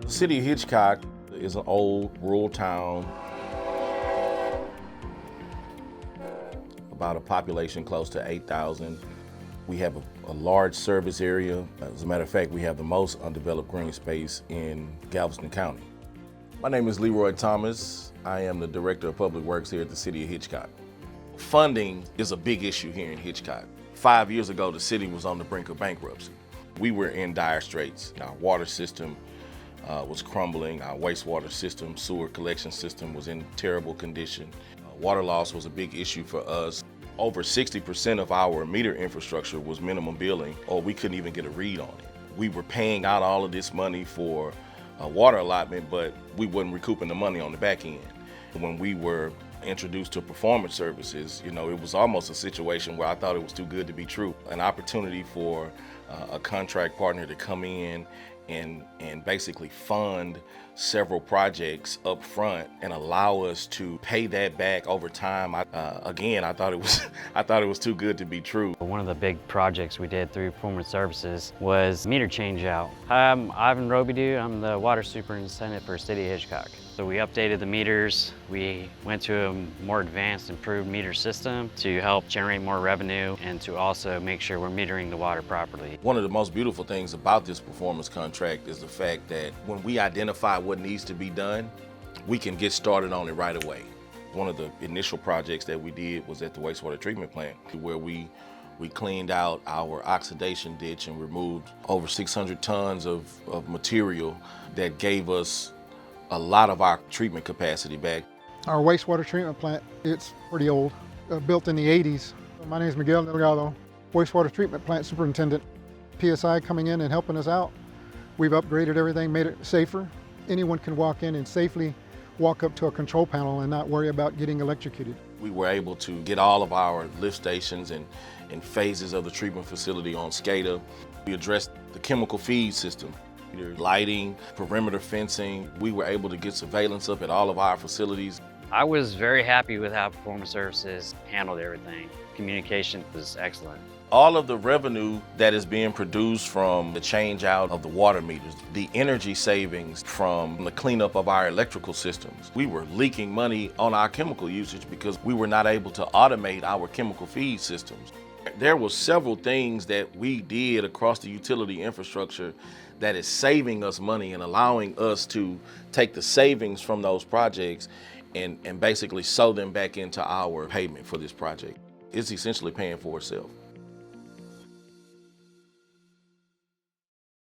The city of Hitchcock is an old rural town, about a population close to 8,000. We have a large service area. As a matter of fact, we have the most undeveloped green space in Galveston County. My name is Leroy Thomas. I am the Director of Public Works here at the city of Hitchcock. Funding is a big issue here in Hitchcock. 5 years ago, the city was on the brink of bankruptcy. We were in dire straits. Our water system was crumbling. Our wastewater system, sewer collection system was in terrible condition. Water loss was a big issue for us. Over 60% of our meter infrastructure was minimum billing, or we couldn't even get a read on it. We were paying out all of this money for water allotment, but we wasn't recouping the money on the back end. When we were introduced to performance services, it was almost a situation where I thought it was too good to be true. An opportunity for a contract partner to come in and basically fund several projects up front and allow us to pay that back over time. I thought it was too good to be true. One of the big projects we did through Performance Services was meter change out. I'm Ivan Robidoux. I'm the water superintendent for City of Hitchcock. So we updated the meters. We went to a more advanced, improved meter system to help generate more revenue and to also make sure we're metering the water properly. One of the most beautiful things about this performance contract is the fact that when we identify what needs to be done, we can get started on it right away. One of the initial projects that we did was at the wastewater treatment plant, where we cleaned out our oxidation ditch and removed over 600 tons of material that gave us a lot of our treatment capacity back. Our wastewater treatment plant, it's pretty old, built in the 80s. My name is Miguel Delgado, wastewater treatment plant superintendent. PSI coming in and helping us out. We've upgraded everything, made it safer. Anyone can walk in and safely walk up to a control panel and not worry about getting electrocuted. We were able to get all of our lift stations and phases of the treatment facility on SCADA. We addressed the chemical feed system, lighting, perimeter fencing. We were able to get surveillance up at all of our facilities. I was very happy with how Performance Services handled everything. Communication was excellent. All of the revenue that is being produced from the change out of the water meters, the energy savings from the cleanup of our electrical systems. We were leaking money on our chemical usage because we were not able to automate our chemical feed systems. There were several things that we did across the utility infrastructure that is saving us money and allowing us to take the savings from those projects and basically sew them back into our payment for this project. It's essentially paying for itself.